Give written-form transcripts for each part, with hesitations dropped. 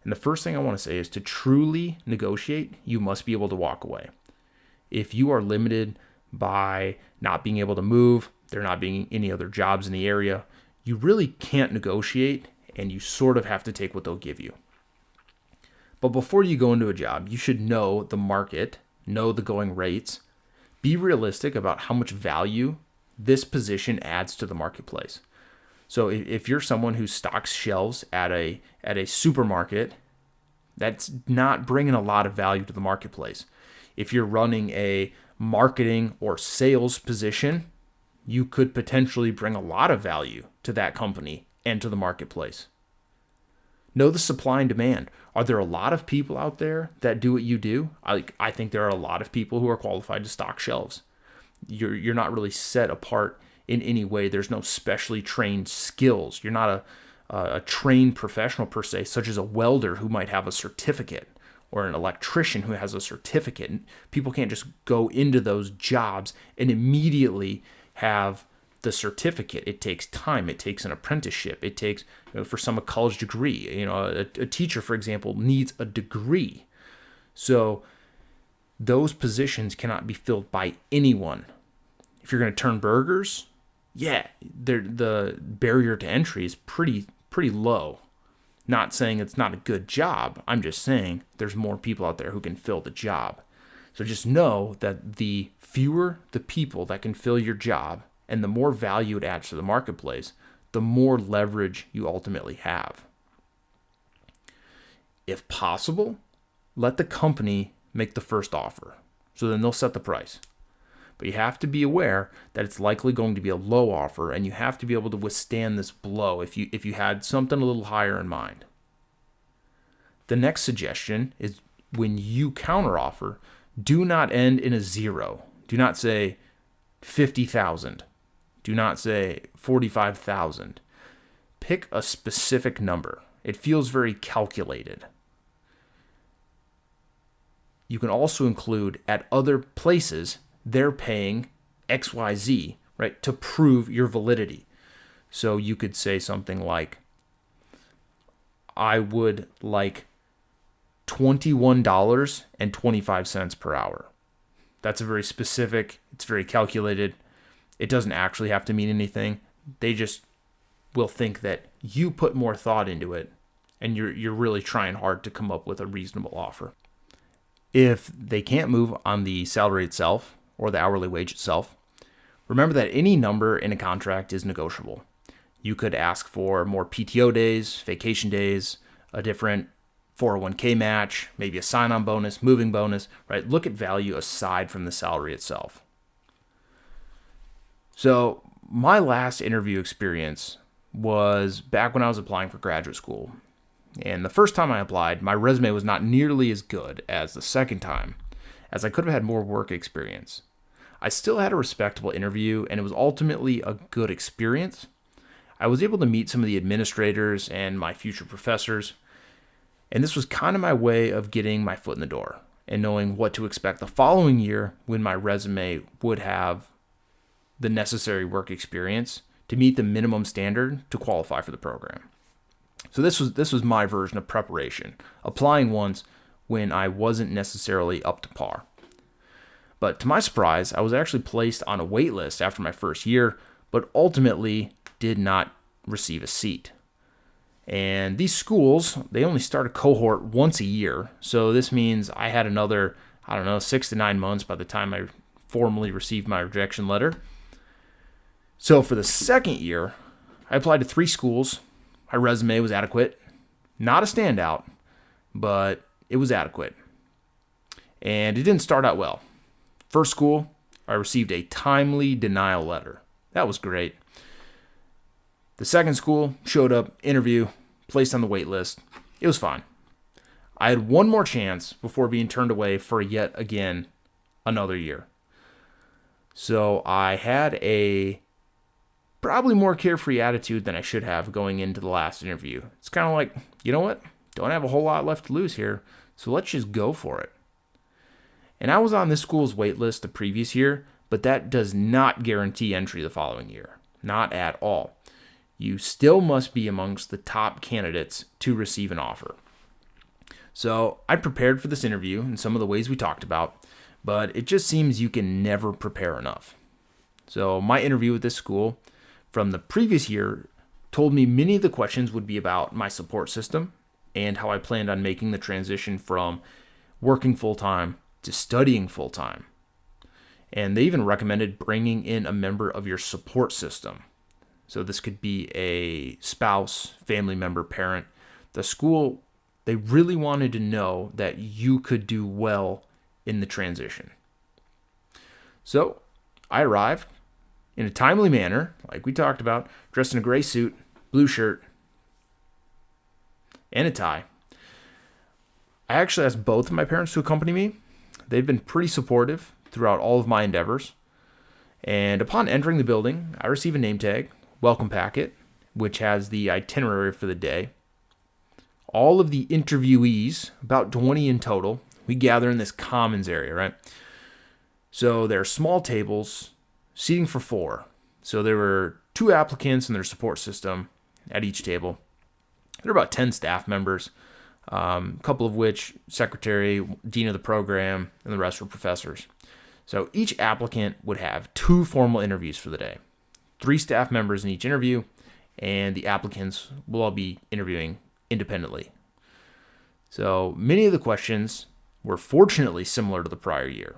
And the first thing I want to say is to truly negotiate, you must be able to walk away. If you are limited by not being able to move, there not being any other jobs in the area, you really can't negotiate, and you sort of have to take what they'll give you. But before you go into a job, you should know the market, know the going rates, be realistic about how much value this position adds to the marketplace. So if you're someone who stocks shelves at a supermarket, that's not bringing a lot of value to the marketplace. If you're running a marketing or sales position, you could potentially bring a lot of value to that company and to the marketplace. Know the supply and demand. Are there a lot of people out there that do what you do? I think there are a lot of people who are qualified to stock shelves. You're not really set apart in any way. There's no specially trained skills. You're not a trained professional per se, such as a welder who might have a certificate or an electrician who has a certificate. And people can't just go into those jobs and immediately have the certificate. It takes time. It takes an apprenticeship. It takes, for some, a college degree. A teacher, for example, needs a degree. So those positions cannot be filled by anyone. If you're going to turn burgers, the barrier to entry is pretty low. Not saying it's not a good job. I'm just saying there's more people out there who can fill the job. So just know that the fewer the people that can fill your job and the more value it adds to the marketplace, the more leverage you ultimately have. If possible, let the company make the first offer. So then they'll set the price. But you have to be aware that it's likely going to be a low offer, and you have to be able to withstand this blow if you had something a little higher in mind. The next suggestion is when you counteroffer, do not end in a zero. Do not say 50,000. Do not say 45,000. Pick a specific number. It feels very calculated. You can also include at other places they're paying XYZ, right, to prove your validity. So you could say something like, I would like $21.25 per hour. That's a very specific, it's very calculated. It doesn't actually have to mean anything. They just will think that you put more thought into it and you're really trying hard to come up with a reasonable offer. If they can't move on the salary itself or the hourly wage itself, remember that any number in a contract is negotiable. You could ask for more PTO days, vacation days, a different 401k match, maybe a sign-on bonus, moving bonus, right? Look at value aside from the salary itself. So my last interview experience was back when I was applying for graduate school. And the first time I applied, my resume was not nearly as good as the second time, as I could have had more work experience. I still had a respectable interview, and it was ultimately a good experience. I was able to meet some of the administrators and my future professors, and this was kind of my way of getting my foot in the door and knowing what to expect the following year when my resume would have the necessary work experience to meet the minimum standard to qualify for the program. So this was my version of preparation, applying once when I wasn't necessarily up to par. But to my surprise, I was actually placed on a wait list after my first year, but ultimately did not receive a seat. And these schools, they only start a cohort once a year. So this means I had another, 6 to 9 months by the time I formally received my rejection letter. So for the second year, I applied to 3 schools. My resume was adequate. Not a standout, but it was adequate. And it didn't start out well. First school, I received a timely denial letter. That was great. The second school showed up, interview, placed on the wait list. It was fine. I had one more chance before being turned away for yet again another year. So I had a probably more carefree attitude than I should have going into the last interview. It's kind of like, you know what? Don't have a whole lot left to lose here, so let's just go for it. And I was on this school's wait list the previous year, but that does not guarantee entry the following year. Not at all. You still must be amongst the top candidates to receive an offer. So I prepared for this interview in some of the ways we talked about, but it just seems you can never prepare enough. So my interview with this school from the previous year told me many of the questions would be about my support system and how I planned on making the transition from working full-time to studying full-time. And they even recommended bringing in a member of your support system. So this could be a spouse, family member, parent. The school, they really wanted to know that you could do well in the transition. So I arrived in a timely manner, like we talked about, dressed in a gray suit, blue shirt, and a tie. I actually asked both of my parents to accompany me. They've been pretty supportive throughout all of my endeavors. And upon entering the building, I received a name tag, welcome packet, which has the itinerary for the day. All of the interviewees, about 20 in total, we gather in this commons area, right? So there are small tables, seating for 4. So there were 2 applicants and their support system at each table. There are about 10 staff members, a couple of which secretary, dean of the program, and the rest were professors. So each applicant would have 2 formal interviews for the day, 3 staff members in each interview, and the applicants will all be interviewing independently. So many of the questions were fortunately similar to the prior year.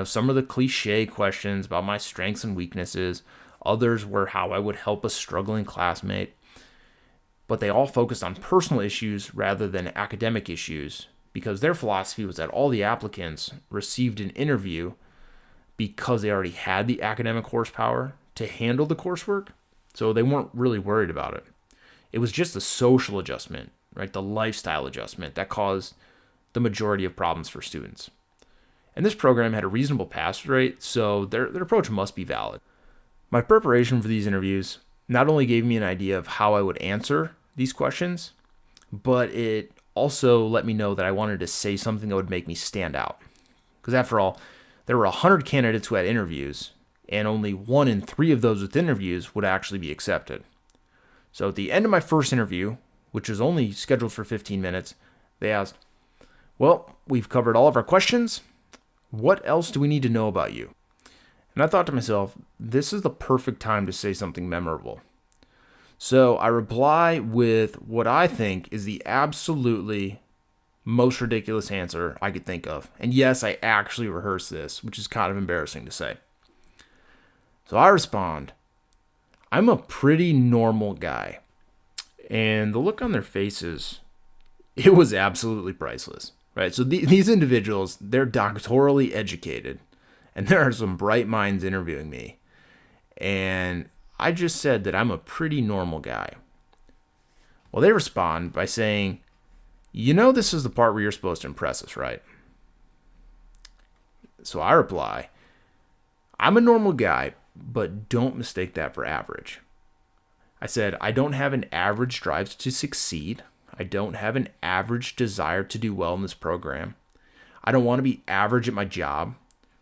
Some of the cliche questions about my strengths and weaknesses, others were how I would help a struggling classmate, but they all focused on personal issues rather than academic issues, because their philosophy was that all the applicants received an interview because they already had the academic horsepower to handle the coursework, so they weren't really worried about it. It was just the social adjustment, right, the lifestyle adjustment that caused the majority of problems for students. And this program had a reasonable pass rate, so their approach must be valid. My preparation for these interviews not only gave me an idea of how I would answer these questions, but it also let me know that I wanted to say something that would make me stand out. Because after all, there were 100 candidates who had interviews, and only 1 in 3 of those with interviews would actually be accepted. So at the end of my first interview, which was only scheduled for 15 minutes, they asked, "Well, we've covered all of our questions. What else do we need to know about you?" And I thought to myself, this is the perfect time to say something memorable. So I reply with what I think is the absolutely most ridiculous answer I could think of. And yes, I actually rehearsed this, which is kind of embarrassing to say. So I respond, "I'm a pretty normal guy." And the look on their faces, it was absolutely priceless, right? So these individuals, they're doctorally educated, and there are some bright minds interviewing me. And I just said that I'm a pretty normal guy. Well, they respond by saying, "This is the part where you're supposed to impress us, right?" So I reply, "I'm a normal guy, but don't mistake that for average." I said, "I don't have an average drive to succeed. I don't have an average desire to do well in this program. I don't want to be average at my job,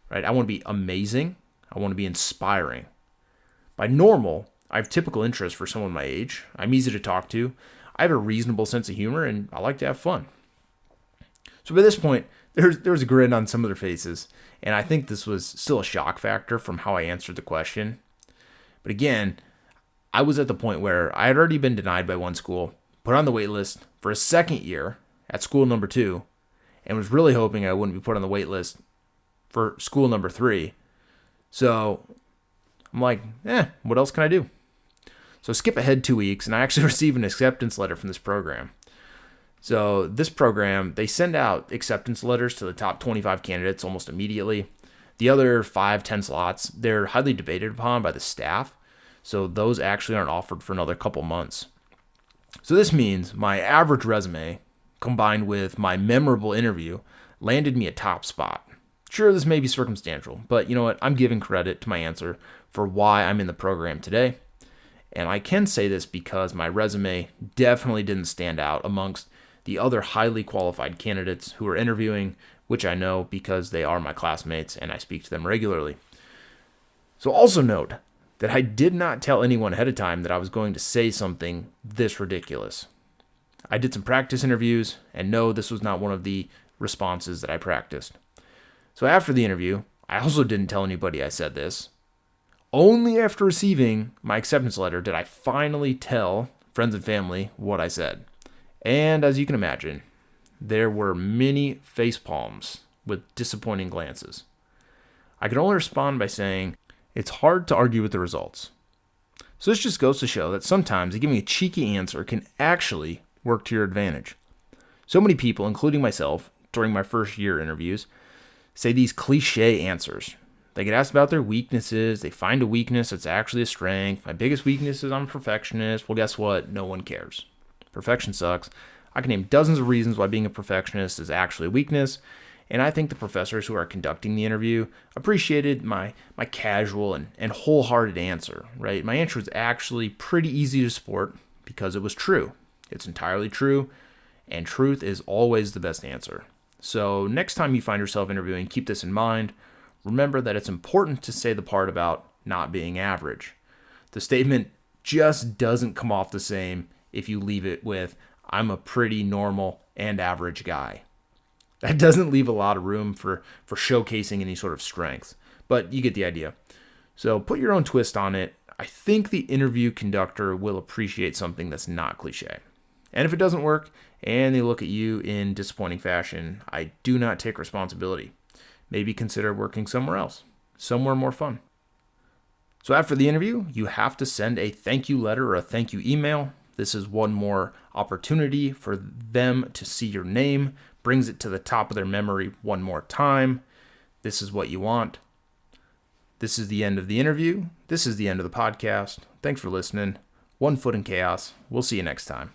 right? I want to be amazing. I want to be inspiring. By normal, I have typical interests for someone my age. I'm easy to talk to. I have a reasonable sense of humor, and I like to have fun." So by this point, there was a grin on some of their faces, and I think this was still a shock factor from how I answered the question. But again, I was at the point where I had already been denied by one school, put on the wait list for a second year at school number 2, and was really hoping I wouldn't be put on the wait list for school number 3. So I'm like, what else can I do? So skip ahead 2 weeks, and I actually received an acceptance letter from this program. So this program, they send out acceptance letters to the top 25 candidates almost immediately. The other 5-10 slots, they're highly debated upon by the staff, so those actually aren't offered for another couple months. So this means my average resume, combined with my memorable interview, landed me a top spot. Sure, this may be circumstantial, but you know what? I'm giving credit to my answer for why I'm in the program today. And I can say this because my resume definitely didn't stand out amongst the other highly qualified candidates who are interviewing, which I know because they are my classmates and I speak to them regularly. So also note that I did not tell anyone ahead of time that I was going to say something this ridiculous. I did some practice interviews, and no, this was not one of the responses that I practiced. So after the interview, I also didn't tell anybody I said this. Only after receiving my acceptance letter did I finally tell friends and family what I said. And as you can imagine, there were many face palms with disappointing glances. I could only respond by saying, it's hard to argue with the results. So this just goes to show that sometimes giving a cheeky answer can actually work to your advantage. So many people, including myself, during my first year interviews, say these cliche answers. They get asked about their weaknesses. They find a weakness that's actually a strength. My biggest weakness is I'm a perfectionist. Well, guess what? No one cares. Perfection sucks. I can name dozens of reasons why being a perfectionist is actually a weakness. And I think the professors who are conducting the interview appreciated my casual and wholehearted answer, right? My answer was actually pretty easy to support because it was true. It's entirely true, and truth is always the best answer. So next time you find yourself interviewing, keep this in mind. Remember that it's important to say the part about not being average. The statement just doesn't come off the same if you leave it with, I'm a pretty normal and average guy. That doesn't leave a lot of room for showcasing any sort of strengths, but you get the idea. So put your own twist on it. I think the interview conductor will appreciate something that's not cliche. And if it doesn't work and they look at you in disappointing fashion, I do not take responsibility. Maybe consider working somewhere else, somewhere more fun. So after the interview, you have to send a thank you letter or a thank you email. This is one more opportunity for them to see your name, brings it to the top of their memory one more time. This is what you want. This is the end of the interview. This is the end of the podcast. Thanks for listening. One Foot in Chaos. We'll see you next time.